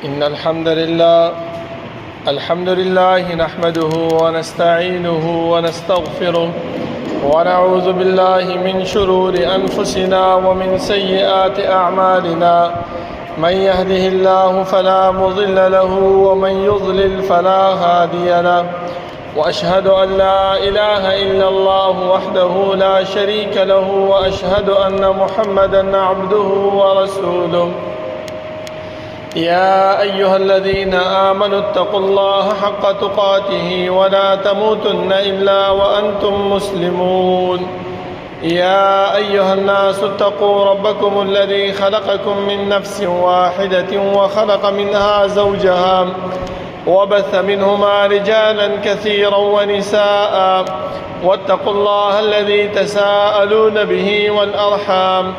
إن الحمد لله نحمده ونستعينه ونستغفره ونعوذ بالله من شرور أنفسنا ومن سيئات أعمالنا. من يهده الله فلا مضل له ومن يضلل فلا هادي له، وأشهد أن لا إله إلا الله وحده لا شريك له، وأشهد أن محمدًا عبده ورسوله. يا أيها الذين آمنوا اتقوا الله حق تقاته ولا تموتن إلا وأنتم مسلمون. يا أيها الناس اتقوا ربكم الذي خلقكم من نفس واحدة وخلق منها زوجها وبث منهما رجالا كثيرا ونساء، واتقوا الله الذي تساءلون به والأرحام،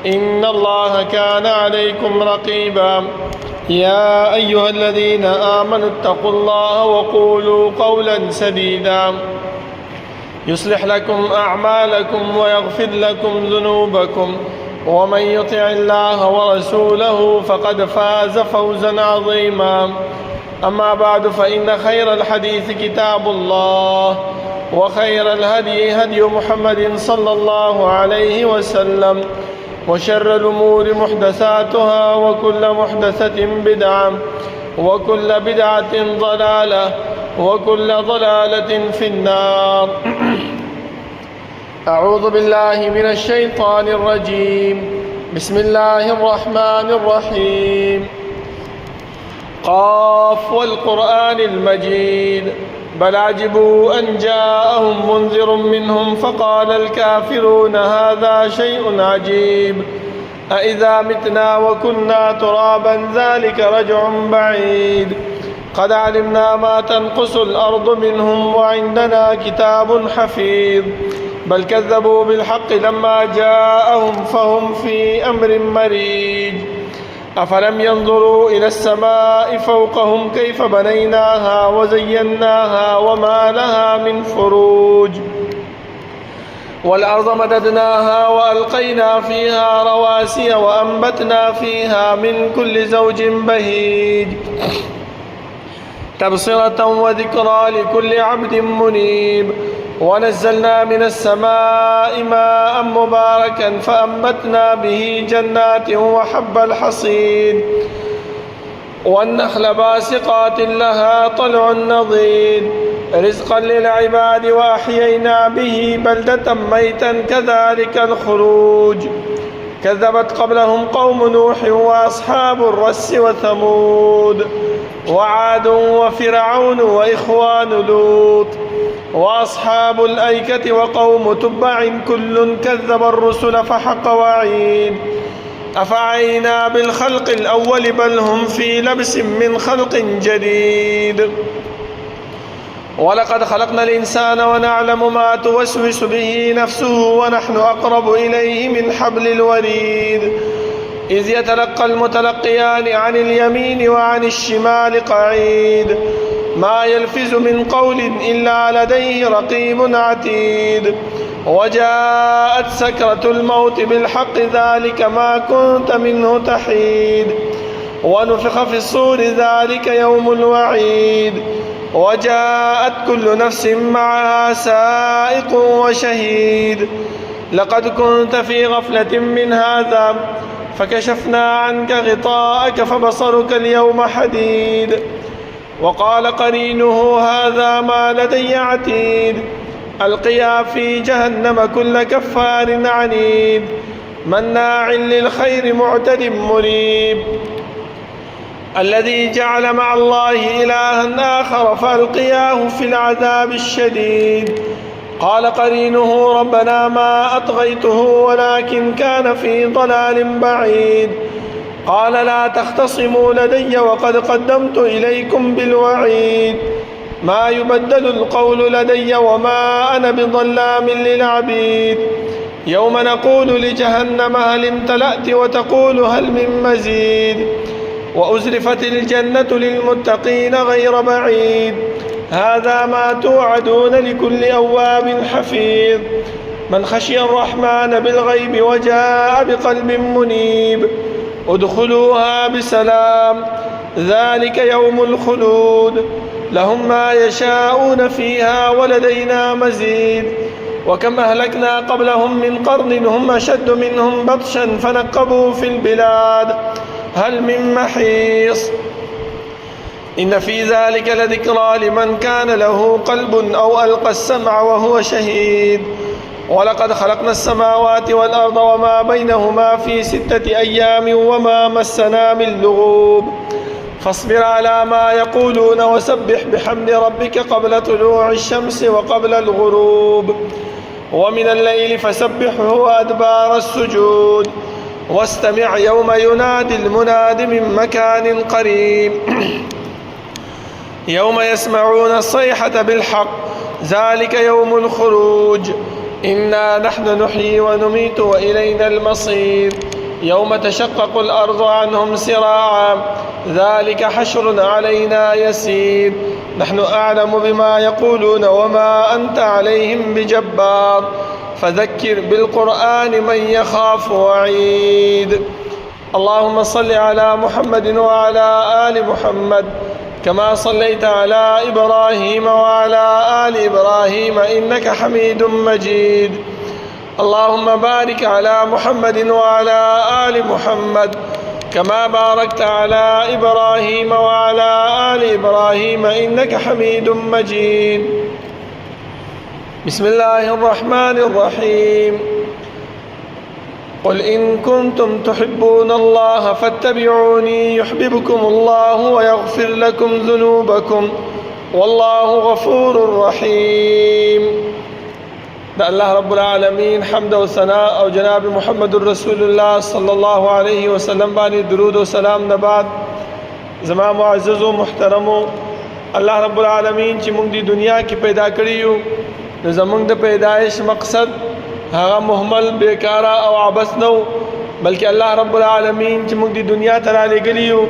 إن الله كان عليكم رقيبا. يا أيها الذين آمنوا اتقوا الله وقولوا قولا سديدا يصلح لكم أعمالكم ويغفر لكم ذنوبكم، ومن يطع الله ورسوله فقد فاز فوزا عظيما. أما بعد، فإن خير الحديث كتاب الله، وخير الهدي هدي محمد صلى الله عليه وسلم، وشر الأمور محدثاتها، وكل محدثة بدعة، وكل بدعة ضلالة، وكل ضلالة في النار. أعوذ بالله من الشيطان الرجيم. بسم الله الرحمن الرحيم. قاف والقرآن المجيد، بل عجبوا أن جاءهم منذر منهم فقال الكافرون هذا شيء عجيب، أإذا متنا وكنا ترابا ذلك رجع بعيد، قد علمنا ما تنقص الأرض منهم وعندنا كتاب حفيظ، بل كذبوا بالحق لما جاءهم فهم في أمر مريج. أفلم ينظروا إلى السماء فوقهم كيف بنيناها وزيناها وما لها من فروج، والأرض مددناها وألقينا فيها رواسي وأنبتنا فيها من كل زوج بهيج، تبصرة وذكرى لكل عبد منيب. ونزلنا من السماء ماء مباركا فأنبتنا به جنات وحب الحصيد، والنخل باسقات لها طلع نضيد، رزقا للعباد، وأحيينا به بلدة ميتا كذلك الخروج. كذبت قبلهم قوم نوح وأصحاب الرس وثمود وعاد وفرعون وإخوان لوط وأصحاب الأيكة وقوم تبع كل كذب الرسل فحق وعيد. أفعينا بالخلق الأول بل هم في لبس من خلق جديد. ولقد خلقنا الإنسان ونعلم ما توسوس به نفسه ونحن أقرب إليه من حبل الوريد، إذ يتلقى المتلقيان عن اليمين وعن الشمال قعيد، ما يلفظ من قول إلا لديه رقيب عتيد. وجاءت سكرة الموت بالحق ذلك ما كنت منه تحيد، ونفخ في الصور ذلك يوم الوعيد، وجاءت كل نفس معها سائق وشهيد. لقد كنت في غفلة من هذا فكشفنا عنك غطاءك فبصرك اليوم حديد. وقال قرينه هذا ما لدي عتيد، ألقيا في جهنم كل كفار عنيد، مناع للخير معتد مريب، الذي جعل مع الله إلها آخر فألقياه في العذاب الشديد. قال قرينه ربنا ما أطغيته ولكن كان في ضلال بعيد. قال لا تختصموا لدي وقد قدمت إليكم بالوعيد، ما يبدل القول لدي وما أنا بظلام للعبيد. يوم نقول لجهنم هل امتلأت وتقول هل من مزيد، وأزلفت الجنة للمتقين غير بعيد، هذا ما توعدون لكل أواب حفيظ. من خشي الرحمن بالغيب وجاء بقلب منيب، ادخلوها بسلام ذلك يوم الخلود لهم ما يشاءون فيها ولدينا مزيد وكم أهلكنا قبلهم من قرن هم أشد منهم بطشا فنقبوا في البلاد هل من محيص إن في ذلك لذكرى لمن كان له قلب أو ألقى السمع وهو شهيد ولقد خلقنا السماوات والأرض وما بينهما في 6 أيام وما مسنا من لغوب فاصبر على ما يقولون وسبح بحمد ربك قبل طلوع الشمس وقبل الغروب ومن الليل فسبحه وأدبار السجود واستمع يوم ينادي المناد من مكان قريب يوم يسمعون الصيحة بالحق ذلك يوم الخروج إنا نحن نحيي ونميت وإلينا المصير يوم تشقق الأرض عنهم سراعا ذلك حشر علينا يسير نحن أعلم بما يقولون وما أنت عليهم بجبار فذكر بالقرآن من يخاف وعيد اللهم صل على محمد وعلى آل محمد كما صليت على إبراهيم وعلى آل إبراهيم إنك حميد مجيد اللهم بارك على محمد وعلى آل محمد كما باركت على إبراهيم وعلى آل إبراهيم إنك حميد مجيد بسم الله الرحمن الرحيم قل إن كنتم تحبون الله فاتبعوني يحببكم الله ويغفر لكم ذنوبكم والله غفور رحيم دا الله رب العالمين حمد و ثناء او جناب محمد رسول الله صلی الله علیه وسلم باندې درود و سلام نه بعد زما معزز و محترمو الله رب العالمین چې موږ د دنیا کې پیدا کړی یو نو زموږ د پیدایش مقصد هغه مهمل بیکاره او عبث نو بلکې الله رب العالمین چې موږ د دنیا ته را لېږلی یو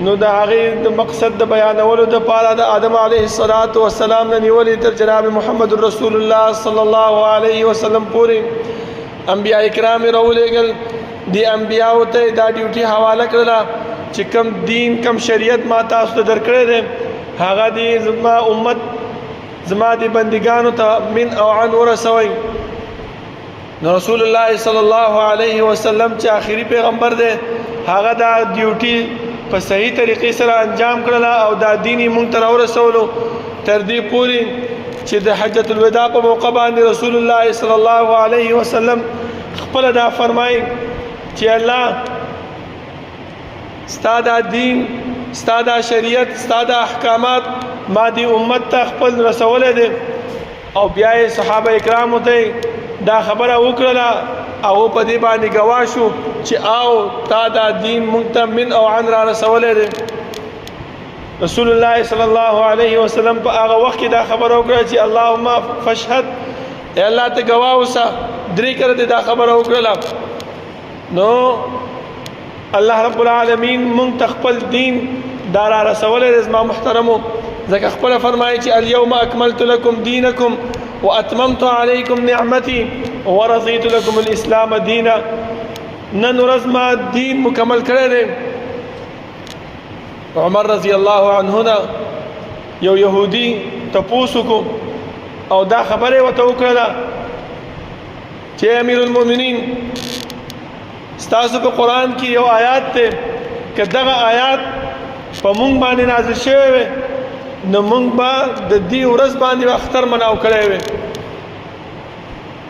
نو د هغې د مقصد د بیانولو دپاره د آدم علیه السلام نه نیولې تر جناب محمد رسول الله صلی الله علیه وسلم پورې انبیاء کرام یې راولېږل دې انبیاو ته دا ډیوټي حواله کړله چې کم دین کم شریعت ما تاسو ته درکړی دی هغه دې زما امت زما دې بندګانو ته من او عن ورسوئ نو رسول الله صلی الله علیه وسلم چې آخري پیغمبر دی هغه دا ډیوټي په صحیح طریقې سره انجام کړله او دا دیني مونږ ته راورسولو تر دې پورې چې د حجة الوداع په موقع باندې رسول الله صلی الله علیه وسلم خپله دا فرمایي چې الله ستا دا دین ستا دا شریعت ستا دا احکامات ما دی امت ته خپل رسولی دی او بیا یې صحابه کرامو ته دا خبره وکړله او په دې باندې گواه شو چې او تا دا دین مونږ ته من او عن را رسولی دی رسول الله صلی الله علیه وسلم په هغه وخت کې دا خبره وکړه چې اللهم فاشهد ای الله ته گواه اوسه درې کله دا خبره وکړله نو الله رب العالمین مونږ ته خپل دین دا را رسولی دی زما محترمو ځکه خپله فرمایي چې اليوم اکملت لکم دینکم واتممت علیکم نعمتی ورضیت لکم الاسلام دینا نن ورځ ما دین مکمل کړی دی عمر رضی الله عنه یو یهودي تپوس وکړو او دا خبره ورته وکړله چې امیر المؤمنین ستاسو په قرآن کې یو آیات دی که دغه آیات په مونږ باندې نازل شوی وی نو مونږ به د دې ورځ باندې اختر مناو کړی وی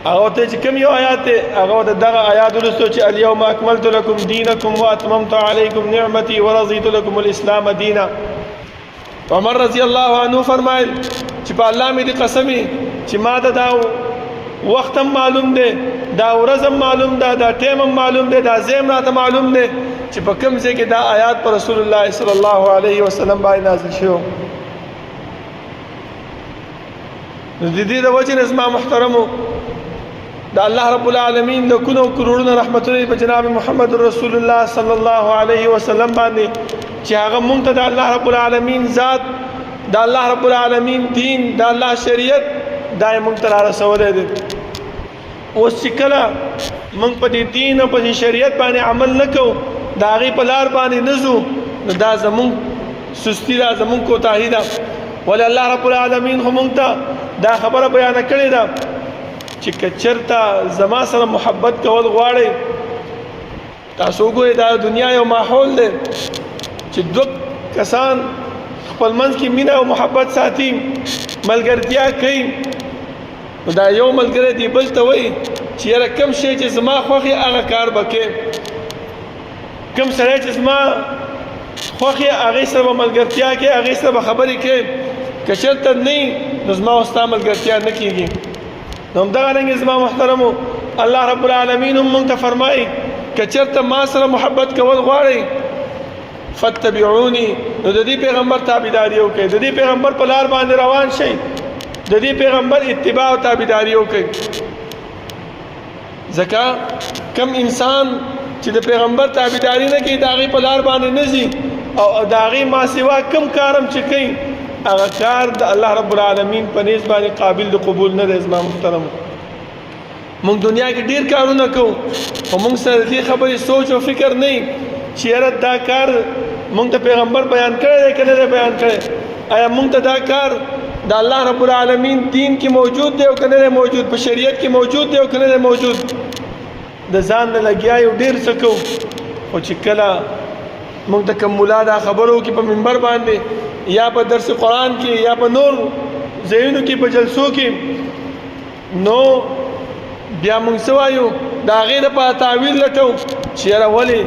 هغه ته چې کوم یو آیات دی هغه د دغه آیات ولوستو چې اليوم اکملت لکم دینکم واتممت علیکم نعمتی ورضیت لکم الاسلام دینا عمر رضی الله عنه فرمایل چې په الله مې دې قسمي چې ما ته دا وخت هم معلوم دی دا ورځ هم معلوم ده دا ټیم هم معلوم دی دا ځای هم راته معلوم دی چې په کوم ځای کې دا آیات پر رسول الله صلی الله علیه وسلم باندې نازل شو د دې د وجه نه زما محترمو دا الله رب العالمین د کونو کروڑونه رحمتونه په جناب محمد رسول الله صلی الله علیه وسلم باندې چې هغه مونږ ته د الله رب العالمین ذات د الله رب العالمین دین د الله شریعت دا مونږ ته را رسولی دی اوس چې کله مونږ په دې دین او په دې شریعت باندې عمل نه کوو د هغې په لار باندې نه ځو نو دا زمونږ سستی ده، زمونږ کوتاهي ده. ولې الله رب العالمین خو مونږ ته دا خبره بیانه کړې ده چې که چېرته زما سره محبت کول غواړئ، تاسو وګورئ دا دنیا یو ماحول دی چې دوه کسان خپل منځ کې مینه او محبت ساتي، ملګرتیا کوي. نو دا یو ملګری دی بل ته وایي چې یاره کوم شی چې زما خوښ یې هغه کار به کوې، کوم سړی چې زما خوښ یې هغې سره به ملګرتیا کوې، هغې سره به خبرې کوې. که چېرته نه نو زما او ستا ملګرتیا نه کېږي. نو همدغه رنګې زما محترمو الله رب العالمین هم موږ ته فرمایي که چېرته ما سره محبت کول غواړئ فاتبعوني، نو د دې پیغمبر تابعداري وکړئ، د دې پیغمبر په لار باندې روان شئ، د دې پیغمبر اتباع او تابعداري وکړئ. ځکه کم انسان چې د پیغمبر تابعداري نه کوي، د هغې په لار باندې نه ځي او د هغې ما سوا کم کارم چې کوي هغه کار د الله رب العالمین په نیز باندې قابل د قبول نه دی. زما محترم مونږ دنیا کې ډیر کارونه کوو خو مونږ سره دې خبرې سوچ او فکر نه وي چې یاره دا کار مونږ ته پیغمبر بیان کړی دی که نه دی بیان کړی، آیا مونږ ته دا کار د الله رب العالمین دین کې موجود دی او که نه دی موجود، په شریعت کې موجود دی او که نه دی موجود. د ځان نه لګیا یو ډېر څه کوو خو چې کله مونږ ته کوم ملا دا خبرو کې په منبر باندې یا په درس قرآن کې یا په نور ځایونو کې په جلسو کې نو بیا مونږ څه وایو د هغې دپاره تعویل لټو چې یاره ولې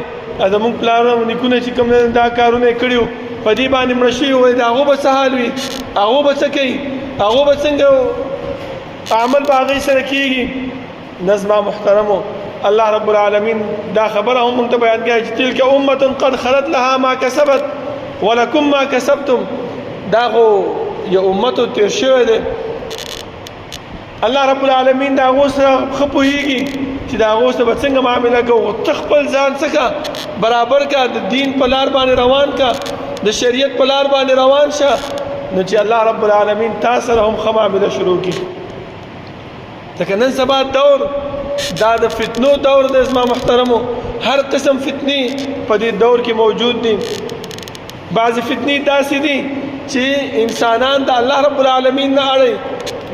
زمونږ پلارونه نیکونه چې کوم دا کارونه یې کړي وو په دې باندې مړه شوي وو، د هغو به څه حال وي، هغو به څه کوي، هغو به څنګه عمل به هغې سره کېږي. نه زما محترمو الله رب العالمین دا خبره هم موږ ته بیان کړې چې تلک امة قد خلت لها ما کسبت ولکم ما کسبتم. دا خو یو امتو تیر شوی دی، الله رب العالمین دا هغو سره ښه پوهېږي چې دا هغو سره به څنګه معامله کوو. ته خپل ځان څه کا برابر کا، د دین په لار باندې روان کا، د شریعت په لار باندې روان شه، نو چې الله رب العالمین تا سره هم ښه معامله شروع کړي. ځکه نن سبا دور دا د فتنو دور دی زما محترمو، هر قسم فتنې په دې دور کې موجود دي. بعضې فتنې داسې دي چې انسانان د الله رب العالمین نه اړوي،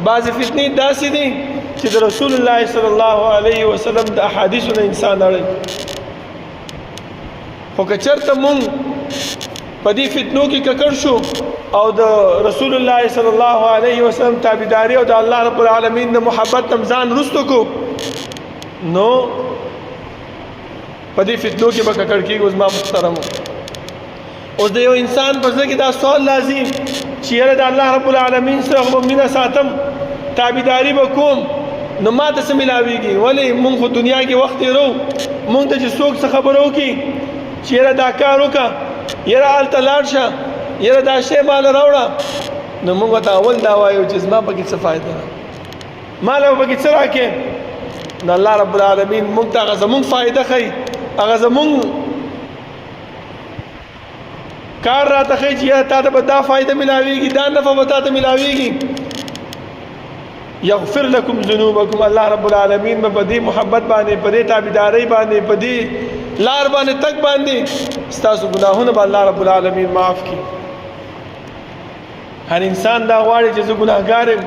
بعضې فتنې داسې دي چې د رسول الله صلی الله علیه وسلم د احادیثو نه انسان اړوي. خو که چېرته مونږ په دې فتنو کې ککړ شو او د رسول الله صلی الله علیه وسلم تابعداري او د الله رب العالمین د محبت نه ځان رستو کو نو په دې فتنو کې به ککړ کېږو. زما محترمو اوس د یو انسان په زړه کې دا سوال لازم چې یاره د الله رب العالمین سره به مینه ساتم، تابعداري به کوم، نو ما ته څه میلاویږي؟ ولې مونږ خو دنیا کې وخت تېرو، مونږ ته چې څوک څه خبره وکړي چې یاره دا کار وکړه، یاره هلته لاړ شه، یاره دا شی ماله راوړه، نو مونږ ورته اول دا وایو چې زما پکې څه فایده ده، ماله به پکې څه راکړې. نو الله رب العالمین مونږ ته هغه زمونږ فایده ښایي، هغه زمونږ کار راته ښایي چې یاره تا ته به دا فایده میلاویږي، دا نفع به تا ته میلاویږي. یغفر لکم ذنوبکم، الله رب العالمین به په دې محبت باندې، په دې تابعدارۍ باندې، په دې لار باندې تک باندې ستاسو ګناهونه به الله رب العالمین معاف کړي. هر انسان دا غواړي چې زه ګناهګار یم،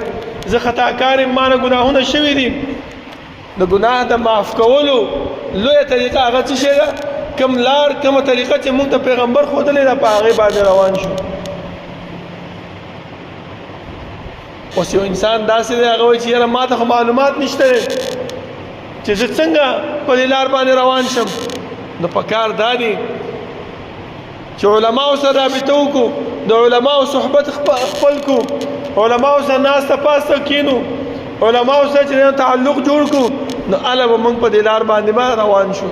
زه خطاکار یم، ما نه ګناهونه شوي دي. د ګناه د معاف کولو لویه طریقه هغه څه شی ده؟ کوم لار کومه طریقه چې موږ ته پیغمبر ښودلې ده په هغې باندې روان شو. اوس یو انسان داسې دی هغه وایي چې یاره ما ته خو معلومات نشته دی چې زه څنګه په دې لار باندې روان شم. نو په کار دا دی چې علماو سره رابطه وکړو، د علماو صحبت خپل کړو، علماو سره ناسته پاسته کینو، علماو سره چې تعلق جوړ کړو، نو هله به موږ په دې لار باندې ما روان شو.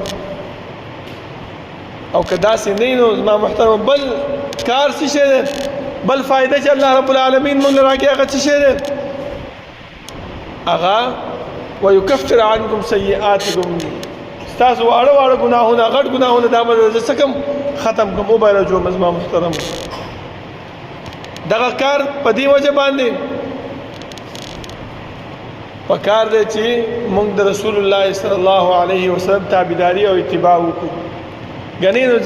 او که داسې نه نو زما محترم بل کار څه شی دی، بل فایده چې الله رب العالمین موږ له راکړي هغه څه شی دی؟ هغه ویکفر عنکم سیئاتکم، ستاسو واړه واړه ګناهونه، غټ ګناهونه دا به زه څه کم ختم کړم، وبایلجوم. زما محترم دغه کار په دې وجه باندې پکار دی چې موږ د رسول الله صلی الله علیه وسلم تابعداري او اتباع وکړو. ګنې نو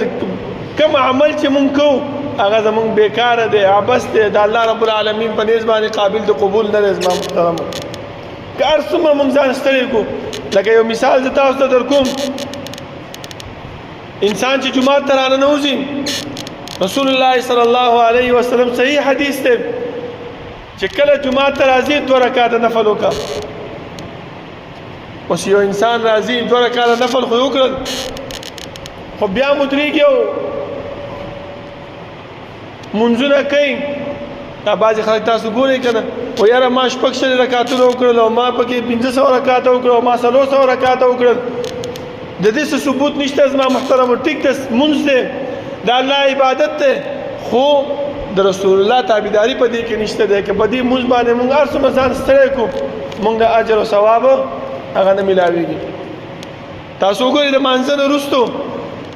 کوم عمل چې مونږ کوو هغه زمونږ بیکاره دی عبث دی د الله رب العالمین په نیز باندې قابل د قبول نه دی زما محترمو که هر څومره مونږ ځان ستړی کړو لکه یو مثال زه تاسو ته در کوم انسان چې جومات ته راننوځي رسول الله صلی الله علیه وسلم صحیح حدیث دی چې کله جومات ته راځي 2 رکعاته نفل وکړه اوس یو انسان راځي 2 رکعاته نفل خو وکړل خو بیا مدریږي او منځونه کوي دا بعضې خلک تاسو ګورئ که نه و یاره ما 6 رکعتونه وکړل او ما پکې 500 رکعته وکړل او ما 300 رکعته وکړل د دې څه ثبوت نشته زما محترمو ټیک ده مونځ دی د الله عبادت دی خو د رسول الله تابعداري په دې کې نشته دی که په دې مونځ باندې مونږ هر څومره ځان ستړی کړو مونږ د اجر او ثواب هغه نه میلاویږي تاسو وګورئ د مانځه نه وروستو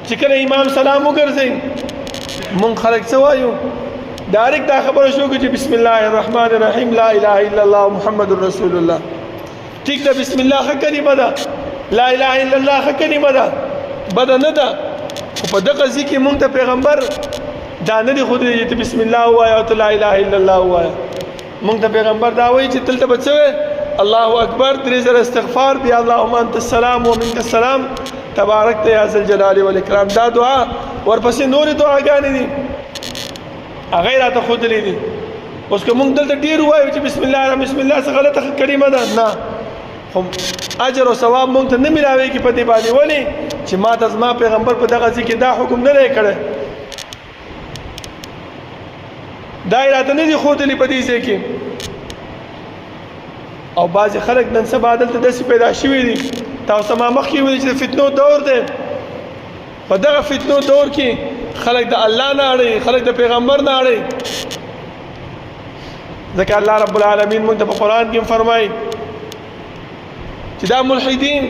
چې کله امام سلام وګرځوي مونږ خلک څه وایو ډایرکټ دا خبره شو چې بسم الله الرحمن الرحیم لا اله الا الله محمد رسول الله ټیک ده بسم الله ښه کلمه ده لا اله الا الله ښه کلمه ده بده نه ده خو په دغه ځای کې مونږ ته پیغمبر دا نه دي ښودلی چې بسم الله ووایه او ته لا اله الا الله ووایه مونږ ته پیغمبر دا وایي چې دلته به څه وایې الله اکبر 3000 استغفار بیا اللهم انت السلام ومنک السلام تبارک یا ذل جلال والاکرام دا دعا ورپسې نورې دعاګانې دي هغه یې راته ښودلې دي اوس که مونږ دلته ډېر ووایو چې بسم الله څه غلطه کلمه ده نه خو اجر او ثواب مونږ ته نه میلاویږي په دې باندې ولې چې ما ته زما پیغمبر په دغه ځای کې دا حکم نه دی کړی دا یې راته نه دي ښودلي په دې ځای کې او بعضې خلک نن سبا دلته داسې پیدا شوي دي تاسو ما مخکې ویلي چې د فتنو دور دی په دغه فتنو دور کې خلک د الله نه اړوي خلک د پیغمبر نه اړوي ځکه الله رب العالمین موږ ته په قرآن کې فرمایي چې دا ملحدین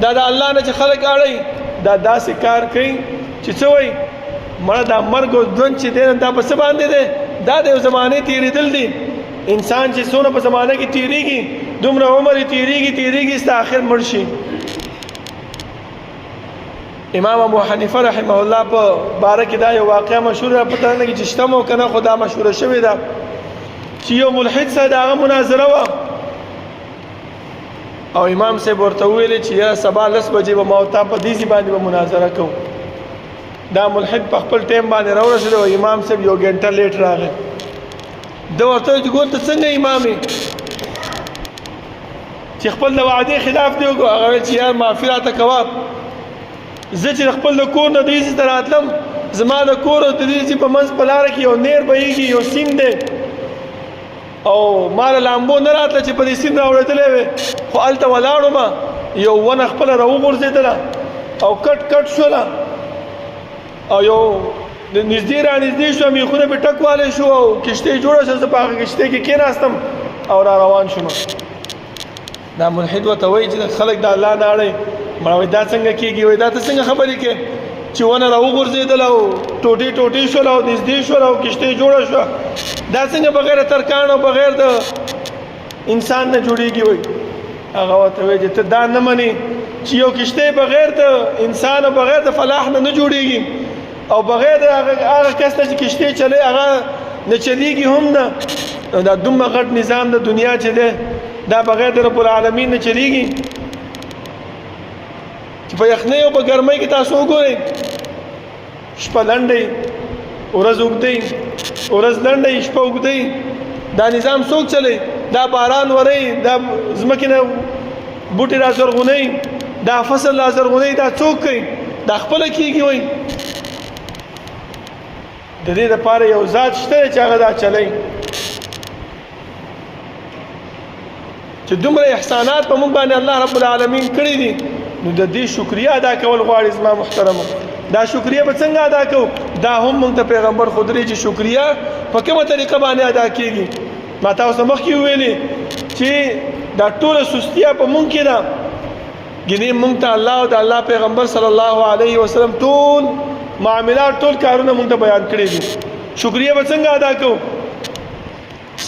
دا د الله نه چې خلک اړوي دا داسې کار کوي چې څه وایي مړه دا مرګ او ژوند چې دی دا په څه باندې دی دا د یو زمانې تېرېدل دي انسان چې څونه په زمانه کې تېرېږي دومره عمر یې تېرېږي ستا آخر مړ شي امام ابو حنیفه رحمه الله په باره کې دا یو واقعه مشهوره پته نه لګي چې شته مو که نه خو دا مشهوره شوې ده چې یو ملحد سره د هغه مناظره وه او امام صاحب ورته وویلې چې یاره سبا 10 بجې به ما او تا په دې ځای باندې به مناظره کوو دا ملحد په خپل ټایم باندې راورسېد او امام صاحب 1 غنټه لیټ راغی ده ورته وایي چې ګور ته څنګه امام یې چې خپل د وعدې خلاف دی وکړو هغه ویل چې یار معافي راته کوه زه چې خپل د کور نه دې ځای ته راتلم زما د کور او د دې ځای په منځ په لاره کې یو نیر بهیږي یو سیند دی او ما له لامبو نه راتله چې په دې سیند راوړېدلی وې خو هلته ولاړم یو ونه خپله راوغورځېدله او کټ شوله او یو نږدې رانږدې شوم میخونه مې ټک والی شو او کښتۍ جوړه شوه زه په هغه کښتۍ کې کېناستم او را روان شوم دا ملحد ورته وایي چې خلک د الله نه اړوي مړه وایي دا څنګه کېږي وایي دا ته څنګه خبرې کوې چې ونه راوغورځېدله او ټوټې شوله او نږدې شوله او کښتۍ جوړه شوه دا څنګه بغیر ترکان او بغیر د انسان نه جوړېږي وایي هغه ورته وایي چې ته دا نه منې چې یو کښتۍ بغیر د انسان او بغیر د فلاح نه جوړېږي او بغیر د هغه کس نه چې کښتۍ چلی هغه نه چلیږي هم نه دا دومره غټ نظام د دنیا چې دی دا بغیر د رب العالمین نه چلیږي چې په یخنۍ او په ګرمۍ کې تاسو وګورئ شپه لنډی ورځ اوږدی ورځ لنډی شپه اوږدی دا نظام څوک چلی دا باران وری دا ځمکې نه بوټي را زرغونی دا فصل را زرغونی دا څوک کوي دا خپله کېږي وایي د دې دپاره یو ذات شته چې هغه دا چلی چې دومره احسانات په موږ باندې الله رب العالمین کړي دي نو د دې شکریه ادا کول غواړي زما محترمو دا شکریه به څنګه ادا کوو دا هم موږ ته پیغمبر ښودلی چې شکریه په کومه طریقه باندې ادا کېږي ما تاسو مخکې وویلې چې دا ټوله سستیا په موږ کې ده ګینې موږ ته الله او د الله پیغمبر صلی الله علیه وسلم ټول معاملات ټول کارونه موږ ته بیان کړي دي شکریه به څنګه ادا کوو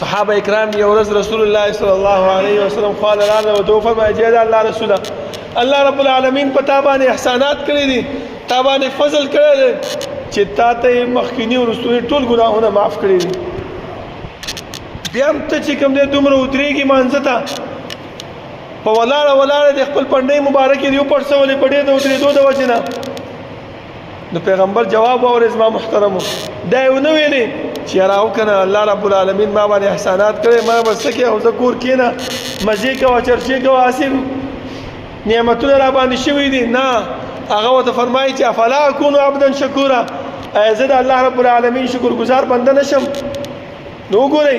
صحابه کرام یو ورځ رسول الله صلی الله علیه وسلم خوا لاله او دوه فرمایي چې الله رسوله الله رب العالمین په تا باندې احسانات کړي دي تا باندې فضل کړی دی چې تا ته مخکیني وروستوني ټول ګناهونه معاف کړي دي. بیا هم ته چې کوم دی دومره ودرېږي مانځه ته په ولاړه د خپل پنډۍ مبارکې دې وپړسولې په ډېر د ودرېدو د وجې نه. د پیغمبر جواب واورې زما محترمو. دا یې ونه ویلې چې یاره او که نه الله رب العالمین ما باندې احسانات کړی ما به څه کې او زه کور کښېنه مزې کوه چرچې کوه هسې نعمتونه را باندې شوي دي. نه، هغه ورته فرمایي چې افلا اکونو عبدا شکورا، ایا زه د الله رب العالمین شکرګزار بنده نشم؟ نو وګورئ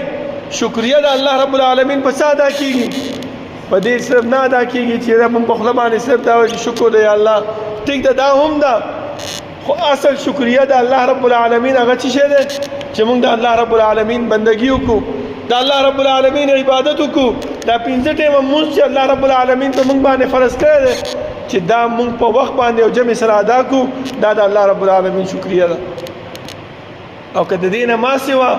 شکریه د الله رب العالمین په څه ادا کېږي؟ په دې صرف نه ادا کېږي چې موږ په خوله باندې صرف دا وایي چې شکر دی الله. ټیک ده، دا هم ده، خو اصل شکریه د الله رب العالمین هغه څه شی دی چې موږ د الله رب العالمین بندګي وکړو، د الله رب العالمین عبادت وکړو. دا 5 ټیمه مونځ چې الله رب العالمین په موږ باندې فرض کړی دی چې دا موږ په وخت باندې او جمع سره ادا کړو، دا د الله رب العالمین شکریه ده. او که د دې نه ما سوا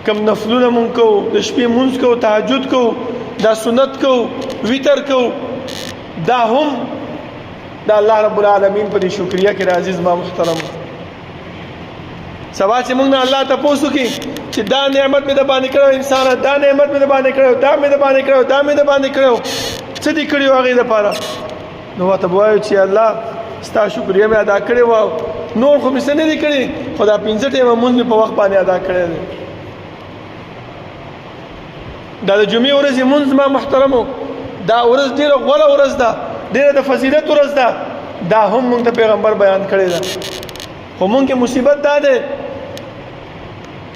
کم نفلونه مونږ کوو، د شپې مونځ کوو، تهجد کوو، دا سنت کوو، ویتر کوو، دا هم د الله رب العالمین په دې شکریه کې راځي. زما محترم سبا چې موږ نه الله تپوس وکړي چې دا نعمت مې د باندې کړی انسانه، دا نعمت مې د باندې کړی، دا مې د باندې کړی، دا مې د باندې کړی، څه دې کړي هغې دپاره؟ نو ورته به وایو چې الله ستا شکریه مې ادا کړې وه، نور خو مې څه نه دي کړي، خو دا 5 ټیمه مونځ مې په وخت باندې ادا کړی دی. دا د جمعې ورځې مونځ زما محترمو، دا ورځ ډېره غوره ورځ ده، ډېره د فضیلت ورځ ده. دا هم مونږ ته پیغمبر بیان کړی ده. خو مونږ کې مصیبت دا دی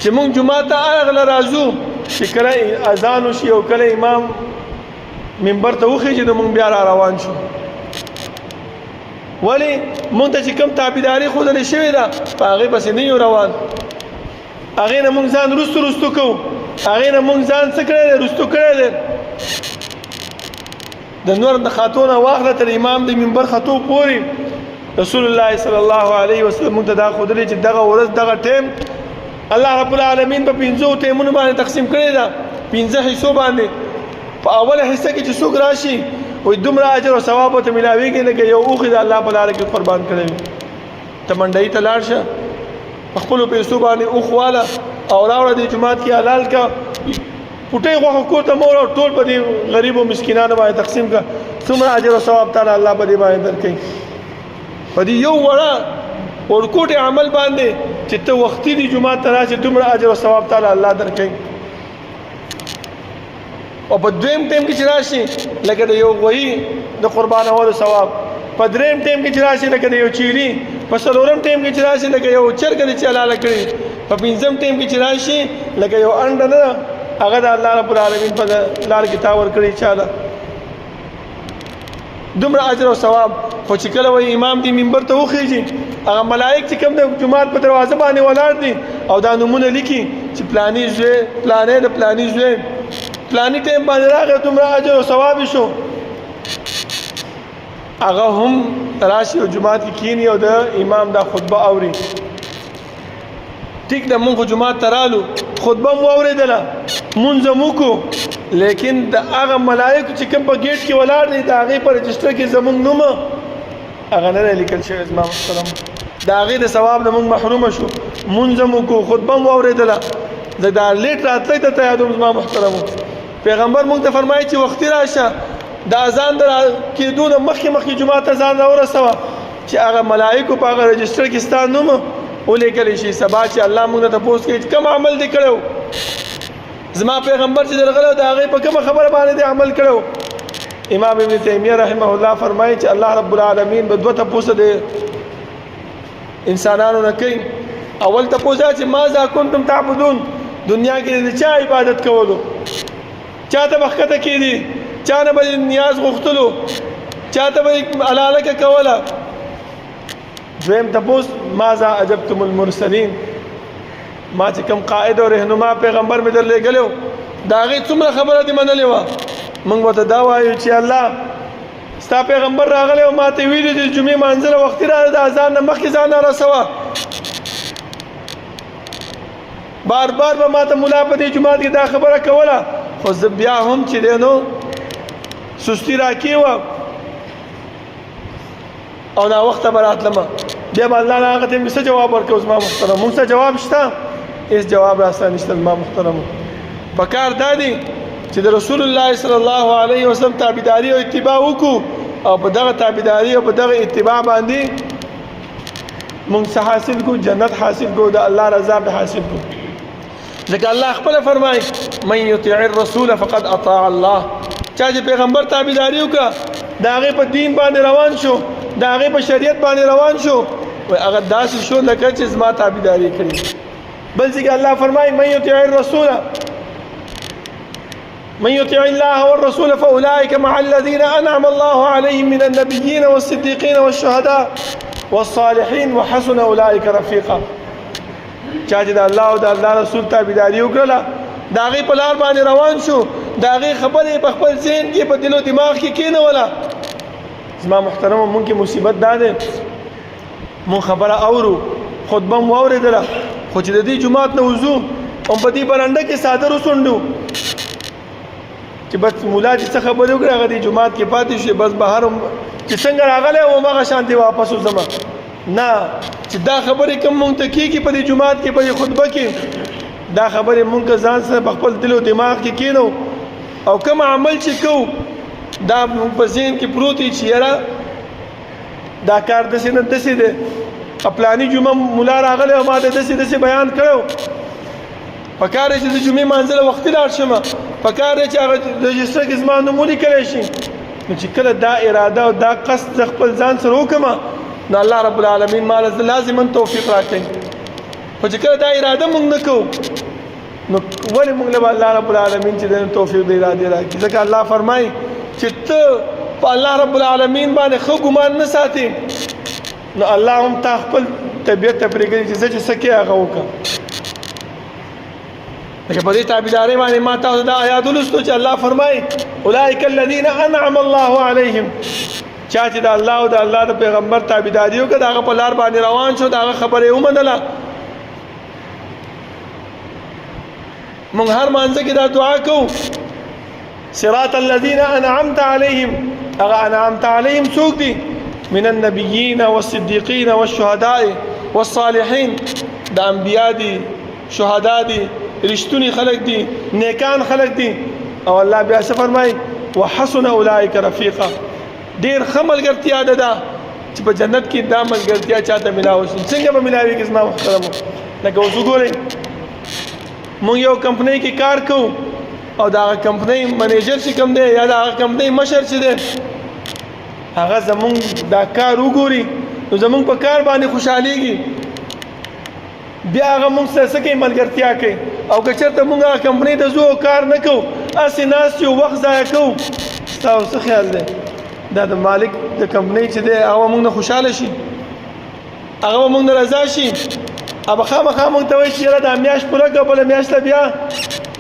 چې مونږ جمعه ته هغله راځو چې کله اذان وشي او کله امام منبر ته وخېږي نو مونږ بیا را روان شو. ولې مونږ ته چې کوم تابعداري ښودلې شوې ده په هغې پسې نه یو روان، هغې نه مونږ ځان رستو کوو، هغې نه مونږ ځان څه کړی دی رستو کړی دی. د نور د خطو نه واخله تر امام د منبر خطو پورې رسول الله صلی الله علیه وسلم موږ ته دا ښودلې چې دغه ورځ دغه ټیم الله رب العالمین په 5 ټیمونو باندې تقسیم کړی ده، 5 حصو باندې. په اوله حصه کې چې څوک راشي وایي دومره اجر او ثواب ورته ملاویږي لکه یو اوښ د الله په لاره کې قربان کړی وي. ته منډۍ ته لاړ شه، په خپلو پیسو باندې اوښ واله او راوړه دې جومات کې حلال کا، پټۍ غوښه کور ته مه وړه، ټول په دې غریبو مسکینانو باندې تقسیم کړه. څومره اجر او ثواب تعالی الله په دې باندې درکوي. په دې یو وړه ورکوټې عمل باندې چې ته وختي دې جومات ته راشې دومره اجر او ثواب تعالی الله درکوي. او په دویم ټیم کې چې راشي لکه د یو غویي د قربانولو ثواب، په دریم ټیم کې چې راشي لکه د یو چیري، په څلورم ټیم کې چې راشي لکه یو چرګه چې حلاله کړي، په 5م ټیم کې چې راشي لکه یو انډه نه هغه د الله رب العالمین په لار کې تا ورکړي چاله دومره اجر او ثواب. خو چې کله وایي امام دې منبر ته وخېږي هغه ملائک چې کوم د جومات په دروازه باندې ولاړ دي او دا نومونه لیکي چې پلاني زوی پلانې د پلاني زوی پلاني ټیم باندې راغی دومره اجر او ثواب شو، هغه هم راشي او جومات کې کښېني او د امام دا خطبه اوري. ټیک ده مونږ خو جومات ته رالو، خطبه مو واورېدله، مونځ هم وکړو، لیکن د هغه ملایکو چې کوم په ګیټ کې ولاړ دي د هغې په رجسټر کې زمونږ نوم هغه نه دی لیکل شوی. زما محترم د هغې د ثواب نه مونږ محرومه شو. مونځ هم وکړو، خطبه هم واورېدله، د دا لیټ راتلی ته ته یادوم. زما محترمو پیغمبر مونږ ته فرمایي چې وختي راشه، د اذان د کېدو نه مخکې جومات ته ځان راورسوه چې هغه ملایکو په هغه رجسټر کې ستا نوم ولیکلی شي. سبا چې الله مونږ ته تپوس کوي چې کوم عمل دې کړی، زما پیغمبر چې درغلی د هغې په کومه خبره باندې دې عمل کړی. امام ابن تیمیه رحمه الله فرمایي چې الله رب العالمین به 2 تپوسه د انسانانو نه کوي. اول تپوس دا چې ماذا کنتم تعبدون، دنیا کې د چا عبادت کولو، چا ته به ښکته کېدي، چا نه به نیاز غوښتلو، چا ته به علالکه کوله. دویم تپوس ماذا عجبتم المرسلین، ما چې کوم قائد او رهنما پیغمبر مې درلېږلی و د هغې څومره خبره دې منلې وه. موږ ورته دا وایو چې الله ستا پیغمبر راغلی او ما ته ویلي د جمعې مانځله وختي راغله، د اذان نه مخکې ځان رارسوه. بار بار به ما ته ملا په دې جومات کې دا خبره کوله، خو زه بیا هم چې دی نو سستی راکې وه. او دا وخت به راتلم بیا به الله هغه ته څه جواب ورکړو زما محترم موږ څه جواب شته هیڅ جواب راسره نشته زما محترم پکار دا دی چې د رسول الله صلی الله علیه وسلم تابعداري او اتباع وکړو او په دغه تابعداري او په دغه اتباع باندې موږ څه حاصل کو جنت حاصل کو د الله رضا به حاصل کو ځکه الله خپل فرمایي من يطيع الرسول فقد اطاع الله چا چې پیغمبر تابعداري وکړه دا هغه په دین باندې روان شو دا هغه په شریعت باندې روان شو او هغه داسې شو لکه چې زما تابعداري کړي بل ځکه الله فرمایي من يطيع الرسول من يطيع الله والرسول فأولئك مع الذين أنعم الله عليهم من النبيين والصديقين والشهداء والصالحين وحسن أولئك رفيقا چا چې د الله او د الله رسول تابعداري وکړه دا هغې په لار باندې روان شو د هغې خبرې په خپل ذهن کې په دل او دماغ کې کېنوله زما محترمه مونږ کې مصیبت دا دی مونږ خبره اورو خطبه مو اورېدله خو چې د دې جومات نه وځو هم په دې برنډه کې څادر وڅنډو چې بس مولا چې څه خبرې وکړې هغه دې جومات کې پاتې شوې بس بهر چې څنګه راغلی وم هغه شانتې واپس وځم نه چې دا خبرې کوم مونږ ته کېږي په دې جومات کې په دې خطبه کې دا خبرې مونږ ځان سره په خپل دل او دماغ کې کېنو او کوم عمل چې کوو دا په ذهن کې پروت وي چې یاره دا کار داسې نه داسې دی پلاني جمعه مولا راغلی او ما د داسې داسې بیان کړی پکار دی چې د جمعې مانځه له وختي لاړ شم پکار دی چې هغه رجسټر کې زما نوم ولیکلی شي نو چې کله دا اراده او دا قصد د خپل ځان سره وکړم نو الله رب العالمین ما لازما توفیق راکوي خو چې کله دا اراده مونږ نه کوو نو ولې مونږ له الله رب العالمین چې د توفیق د ارادې راکړي ځکه الله فرمایي چې ته په الله رب العالمین باندې ښه ګمان نه ساتې نو الله هم تا خپل طبیعت ته پرېږدي چې زه چې څه کې هغه وکړم لکه په دې تابعدارۍ باندې ما تاسو دا آیات ولوستو چې الله فرمایي اولئک الذین انعم الله علیهم چا چې د الله او د الله د پیغمبر تابعداري وکړه د هغه په لار باندې روان شو د هغه خبرې ومنله مونږ هر مانځه کې دا دعا کوو صراط الذين انعمت عليهم هغه انعمت عليهم څوک دي من النبيين والصديقين والشهداء والصالحين د انبیاء دي شهدا دي رښتونی خلق دي نیکان خلق دي او الله بیا څه فرمایي وحسن اولئک رفیقا ډیر ښه ملګرتیا ده دا چې په جنت کې دا ملګرتیا چاته ملاوي شي څنګه به ملاويږي زما محترمو لکه اوس وګورئ مونږ یو کمپنۍ کې کار کوو او دا کمپنۍ منیجر چې کوم دی یا دا کمپنۍ مشر چې دی هغه زمونږ دا کار وګوري نو زمونږ په کار باندې خوشحالیږي بیا هغه مونږ سره څه کوي ملګرتیا کوي او که چېرته مونږ هغه کمپنۍ ته ځو کار نه کوو هسې ناست یو وخت ضایع کوو ستاسو څه خیال دی دا د مالک د کمپنۍ چې دی هغه مونږ نه خوشحاله شي هغه به مونږ نه رضا شي هغه خامخا مونږ ته وایي چې یاره دا میاشت پوره کړه بله میاشت ته بیا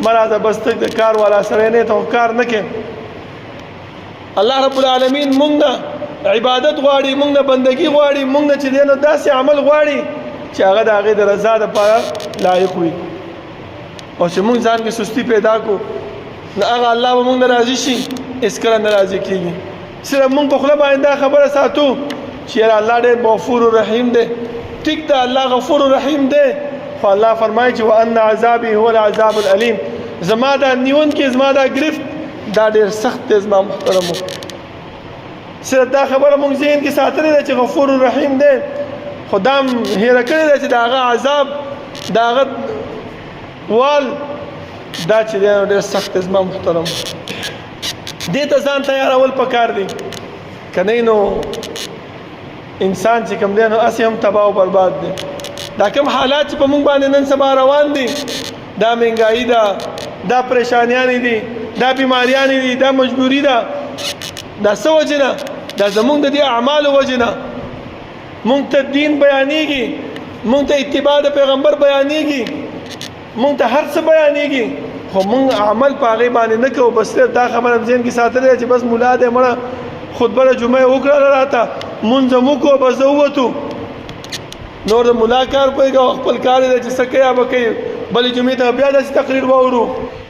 مه راځه بس ته د کار والا سړی نه ته کار نه کوې الله رب العالمین مونږ نه عبادت غواړي مونږ نه بندګي غواړي مونږ نه چې دی نو داسې عمل غواړي چې هغه د هغې د رضا دپاره لایق وي او چې مونږ ځان کې سستی پیدا کړو نو هغه الله به مونږ نه راضي شي هېڅکله نه راضي کېږي صرف مونږ په خوله باندې دا خبره ساتو چې یاره الله ډېر غفور رحیم دی ټیک ده الله غفور رحیم دی خو الله فرمایي چې وان عذابي هو العذاب الالیم زما دا نیونکې زما دا ګرفت دا ډېر سخت دی زما محترمو صرف دا خبره مونږ ذهن کې ساتلې ده چې غفور رحیم دی خو دا هم هېره کړې ده چې د هغه عذاب د هغه وال دا چې دی نو ډېر سخت دی زما محترمو دې ته ځان تیارول پکار دی که نه نو انسان چې کوم دی نو هسې هم تباه او برباد دی دا کوم حالات چې په موږ باندې نن سبا روان دي دا مهنګایي ده دا پریشانیانې دي دا بیماریانې دي دا مجبوري ده دا څه وجې نه دا زموږ د دې اعمالو وجې نه مونږ ته دین بیانېږي مونږ ته اتباع د پیغمبر بیانېږي مونږ ته هر څه بیانېږي خو مونږ عمل په هغې باندې نه کوو بس صرف دا خبره هم ذهن کې ساتلې ده چې بس ملا دی مړه خطبه د جمعې وکړله راته مونځ هم وکړو بس زه ووتو نور د ملا کار پوهېږه او خپل کار دی چې څه کوي به کوي بلې جمعې ته بیا داسې تقریر واورو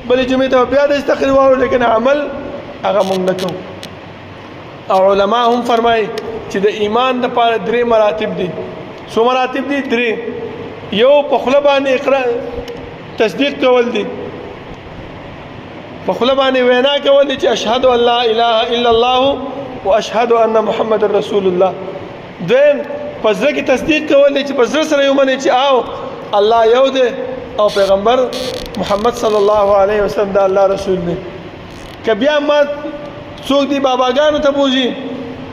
بلې جمعې ته بیا داسې تقریر واورو لیکن عمل هغه مونږ نه کوو او علما هم فرمایي چې د ایمان لپاره 3 مراتب دي. څو مراتب دي؟ 3. یو په خوله باندې اقرار تصدیق کول دي، په خوله باندې وینا کول دي چې اشهد ان لا اله الا الله واشهد ان محمد رسول الله. دویم په زړه کې تصدیق کول دي چې په زړه سره یې ومني چې او الله یو دی او پیغمبر محمد صلی الله علیه وسلم دا الله رسول دی. که بیا ما څوک دی باباګانو ته بوزي،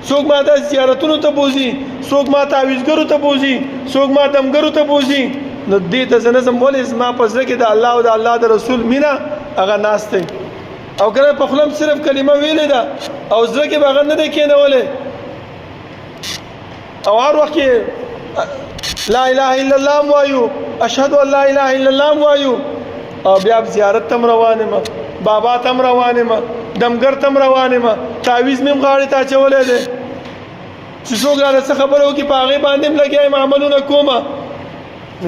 څوک ما د زیارتونو ته بوزي، څوک ما تعویذګرو ته بوزي، څوک ما دمګرو ته بوزي، نو دې ته زه نظم ولې زما په زړه کې د الله او د الله د رسول مینه هغه ناست دی. او کنه په خلم صرف کلمه ویلې ده او زړه کې به هغه نه دی کېنولی او هر وخت کې لا اله الا الله وایو، اشهد ان لا اله الا الله وایو، او بیا زیارت تم روانه ما، بابا تم روانه ما، دمګر تم روانه ما، تعویذ مم غاړې ته اچولې ده چې څوک راته څه خبره وکړي په هغې باندې هم لګیا یم عملونه کومه.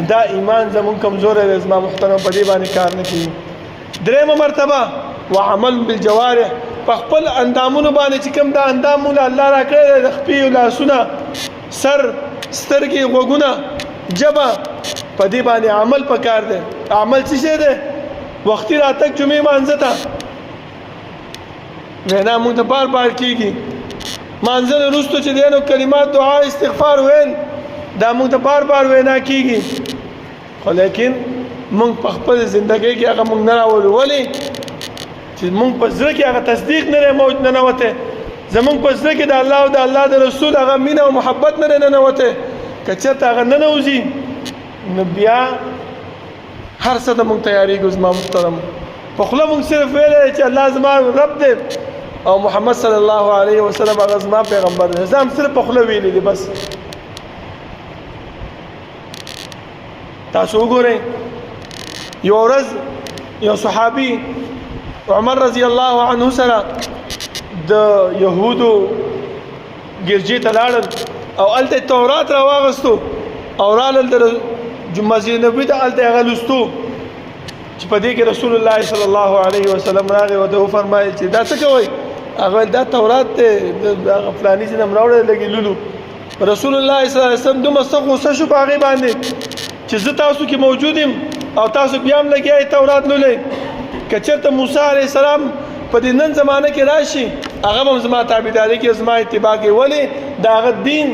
دا ایمان زمونږ کمزوری دی زما محترم، په دې باندې کار نه کوي. 3 مرتبه وعمل بالجوارح، په خپل اندامونو باندې چې کوم دا اندامونه الله را کړی دی، د خپې لاسونه، سر، سترګې، غوږونه، ژبه، په دې باندې عمل پکار دی. عمل څه شی دی؟ وختي راتګ جمعې مانځه ته وینا موږ ته بار بار کېږي، مانځه نه وروسته چې دی نو کلمات دعا استغفار ویل دا موږ ته بار بار وینا کېږي، خو لیکن موږ په خپل زندګۍ کې هغه موږ نه راولو. ولې؟ چې موږ په زړه کې هغه تصدیق نه دی ننوتی، زمونږ په زړه کې د الله او د الله د رسول هغه مینه او محبت نه دی ننوتی. که چېرته هغه ننوځي نو بیا هر څه ته موږ تیارېږو. زما محترم په خوله موږ صرف ویلی چې الله زما رب دی او محمد صلی الله علیه وسلم هغه زما پیغمبر دی، زه هم صرف په خوله ویلی دی بس. تاسو وګورئ یو ورځ یو صحابي عمر رضی الله عنه سره د یهودو ګرجې ته لاړل او هلته تورات را واغستو او رالل د مسجد نبوي ته هلته هغه لوستو چې په دې کې رسول الله صلی الله علیه وسلم راغی او ته وفرمایل چې دا څه کوئ؟ هغه دا تورات دی د فلاني ځای نه م راوړی لږې لولو. رسول الله صلی الله علیه وسلم دومره سخت غوسه شو په هغې باندې چې زه تاسو کې موجود یم او تاسو بیا هم لګیا یې تورات لولئ. که چېرته موسی علیه السلام په دې نن زمانه کې راشي هغه به هم زما تابعداري کوي، زما اتباع کوي. ولې؟ د هغه دین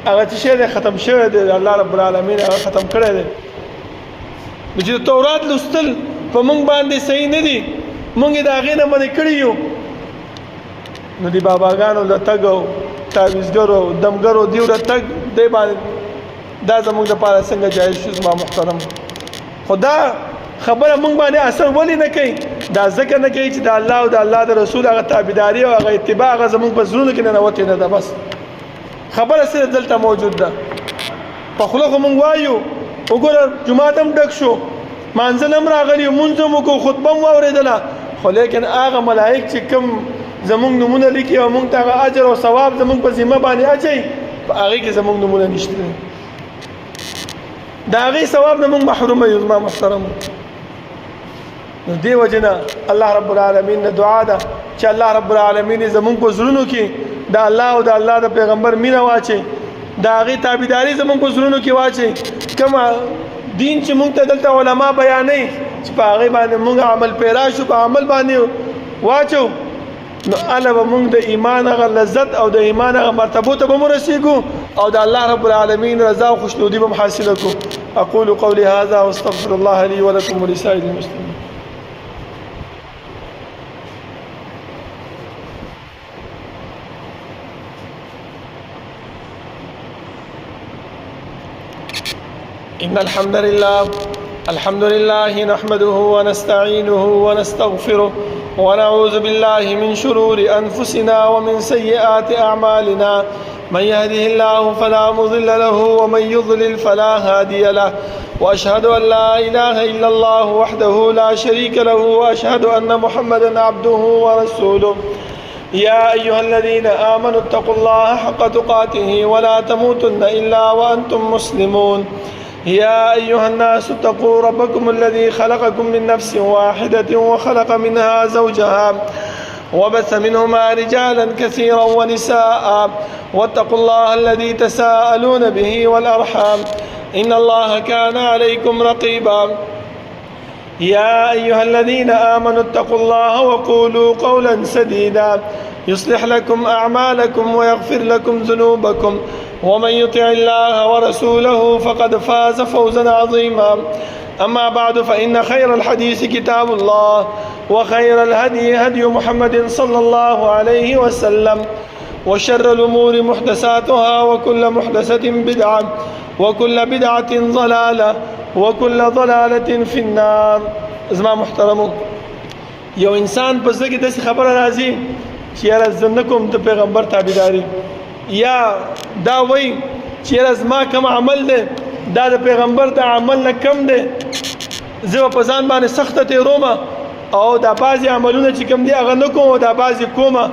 هغه څه شی دی ختم شوی دی، الله رب العالمین هغه ختم کړی دی. نو چې د تورات لوستل په موږ باندې صحیح نه دي، موږ یې د هغې نه منې کړي یو، نو د باباګانو له تګ او تعویذګرو او دمګرو دیو له تګ دی باندې دا زموږ دپاره څنګه جایز شو زما محترم؟ خو دا خبره موږ باندې اثر ولې نه کوي؟ دا ځکه نه کوي چې د الله او د الله د رسول هغه تابعداري او هغه اتباع هغه زموږ په زړونو کې ننوتې نه ده. بس خبره صرف دلته موجود ده. په خوله خو موږ وایو، وګوره جومات هم ډک شو، مانځل هم راغلي، مونځ هم وکړو، خطبه هم واورېدله، خو لیکن هغه ملایک چې کوم زموږ نومونه لیکي او موږ ته هغه اجر او ثواب زموږ په ذمه باندې اچوي، په هغې کې زموږ نومونه نشته دی. د هغې ثواب نه موږ محرومه یو زما محترم. نو دې وجې نه الله رب العالمین نه دعا ده چې الله رب العالمین زموږ په زړونو کې د الله او د الله د پیغمبر مینه واچي، د هغې تابعداري زموږ په زړونو کې واچي. کوم دین چې موږ ته دلته علما بیانوي چې په هغې باندې موږ عمل پیرا شو، په عمل باندې واچو، نو هله به موږ د ایمان هغه لذت او د ایمان هغه مرتبو ته به مو رسېږو او د الله رب العالمین رضا او خوشنودي به م حاصله کړو. اقول قولي هذا واستغفر الله لي ولكم ولسائر المسلمين. إن الحمد لله نحمده ونستعينه ونستغفره ونعوذ بالله من شرور أنفسنا ومن سيئات أعمالنا. من يهده الله فلا مضل له ومن يضلل فلا هادي له، وأشهد أن لا إله إلا الله وحده لا شريك له، وأشهد أن محمدا عبده ورسوله. يا أيها الذين آمنوا اتقوا الله حق تقاته ولا تموتن إلا وأنتم مسلمون. يا أيها الناس اتقوا ربكم الذي خلقكم من نفس واحدة وخلق منها زوجها وبث منهما رجالا كثيرا ونساء واتقوا الله الذي تساءلون به والأرحام إن الله كان عليكم رقيبا يا أيها الذين آمنوا اتقوا الله وقولوا قولا سديدا يصلح لكم أعمالكم ويغفر لكم ذنوبكم ومن يطع الله ورسوله فقد فاز فوزا عظيما أما بعد فإن خير الحديث كتاب الله وخير الهدي هدي محمد صلى الله عليه وسلم وشر الأمور محدثاتها وكل محدثة بدعة وكل بدعة ضلالة وكل ضلالة في النار. زما محترمو یو انسان پس دغه داسې خبره راځي چې یاره زه نه کوم د پیغمبر تابعداري یا دا وایي چې یاره زما کوم عمل دی دا د پیغمبر د عمل نه کم دی زه په ځان باندې سخته تېروم او دا بعضې عملونه چې کوم دي هغه نه کوم او دا بعضې کومه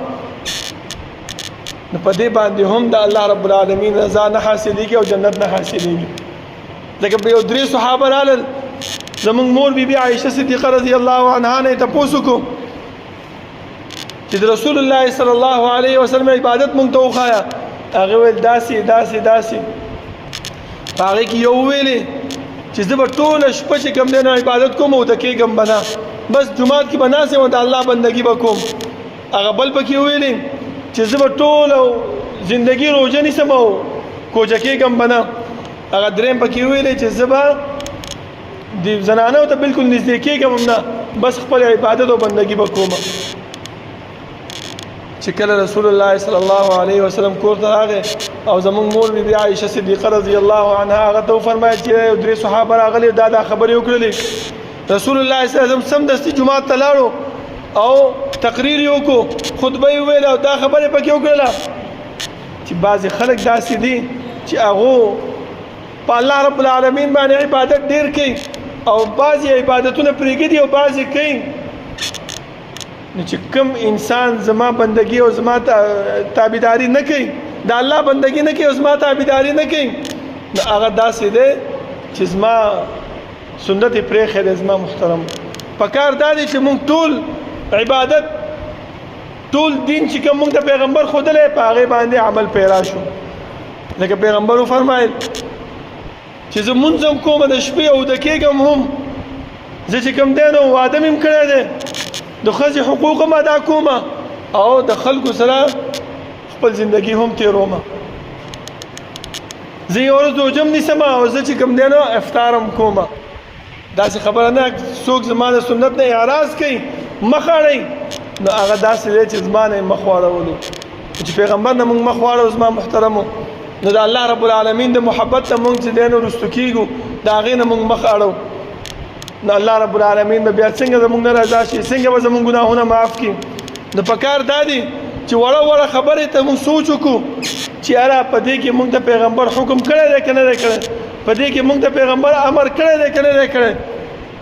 نو په دې باندې هم د الله رب العالمین رضا نه حاصلېږي او جنت نه حاصلېږي. لکه په یو درې صحابه رالل زمونږ مور بیبي عایشه صدیقه رضی الله عنها نه یې تپوس وکړو چې د رسول الله صلی الله علیه وسلم عبادت مونږ ته وښایه. هغې ویل داسې داسې داسې په هغې کې یو ویلې چې زه به ټوله شپه چې کوم دی نو عبادت کوم او ته کېږم به نه بس جومات کې به ناست یم او د الله بندګي به کوم. هغه بل پکې ویلې چې زه به ټوله زندګي روژه نیسم او کوجه کېږم به نه. هغه درېم پکې ویلې چې زه به د زنانو ته بالکل نږدې کېږم هم نه بس خپل عبادت او بندګي به کوم. چې کله رسول الله صلی الله علیه وسلم کور ته راغی او زمونږ مور بیبي عایشه صدیقه رضی الله عنها هغه ته وفرمایل چې یو درې صحابه راغلي دا خبرې وکړلې. رسول الله صلی الله علیه وسلم سمدستي جومات ته لاړو او تقریر یې وکړو خطبه یې وویله او دا خبرې پکې وکړله چې بعضې خلک داسې دي چې هغو په الله رب العالمین باندې عبادت ډېر کوي او بعضې عبادتونه پرېږدي او بعضې کوي. نو چې کوم انسان زما بندگی او زما تابعداري نه کوي د الله بندگی نه کوي او زما تابعداري نه کوي نو هغه داسې دی چې زما سنت یې پرېښی دی. زما محترم پکار دا دی چې موږ ټول عبادت ټول دین چې کوم موږ ته پیغمبر ښودلی په هغې باندې عمل پیرا شو. لکه پیغمبر وفرمایل چې زه مونځ هم کوم د شپې او د کېږم هم زه چې کوم دی نو واده مې هم کړی دی د ښځې حقوق هم ادا کوم او د خلکو سره خپل زندگی هم تېروم. زه یو ورځ روژه هم نیسم او زه چې کوم دی نو افطار هم کوم. داسې خبره نه څوک زما د سنت نه اعراض کوي مخ اړوي نو هغه داسې دی چې زما نه یې مخ واړولو چې پیغمبر نه موږ مخ واړو. زما محترمو نو د الله رب العالمین د محبت ته موږ چې دی نو رستو کېږو د هغې نه موږ مخ اړو نو الله رب العالمین به بیا څنګه زموږ نه رضا شي څنګه به زموږ ګناهونه معاف کړي. نو پکار دا دی چې وړه وړه خبرې ته موږ سوچ وکړو چې یاره په دې کې موږ د پیغمبر حکم کړی دی که نه دی کړی په دې کې موږ د پیغمبر امر کړی دی که نه دی کړی.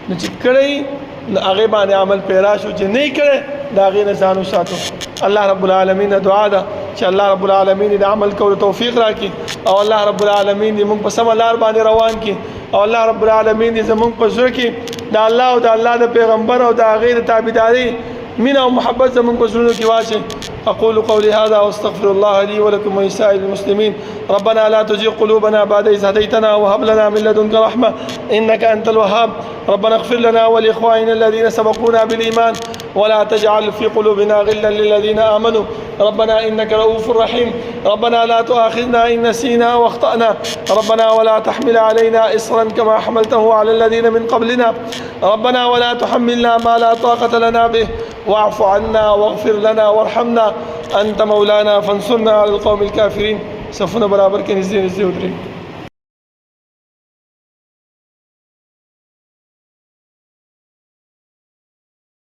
نو چې کړی نو هغې باندې عمل پیرا شو چې نه یې کړی د هغې نه ځان وساتو. الله رب العالمین دعا ده چې الله رب العالمین د عمل کولو توفیق راکړي او الله رب العالمین دې موږ په سمه لار باندې روان کړي او الله رب العالمین دې زموږ په زړه کې د الله او د الله د پیغمبر او د هغې د تابعداري مینه او محبت زموږ په زړونو کې واچوي. أقول قولي هذا وأستغفر الله لي ولكم ولسائر المسلمين. ربنا لا تزغ قلوبنا بعد إذ هديتنا وهب لنا من لدنك رحمة إنك أنت الوهاب. ربنا اغفر لنا ولإخواننا الذين سبقونا بالإيمان ولا تجعل في قلوبنا غلا للذين آمنوا ربنا إنك رؤوف رحيم. ربنا لا تؤاخذنا إن نسينا واخطأنا ربنا ولا تحمل علينا إصرا كما حملته على الذين من قبلنا ربنا ولا تحملنا ما لا طاقة لنا به واعف عنا واغفر لنا وارحمنا أنت مولانا فانصرنا على القوم الكافرين. صفنا برابر کے نزدې ودرې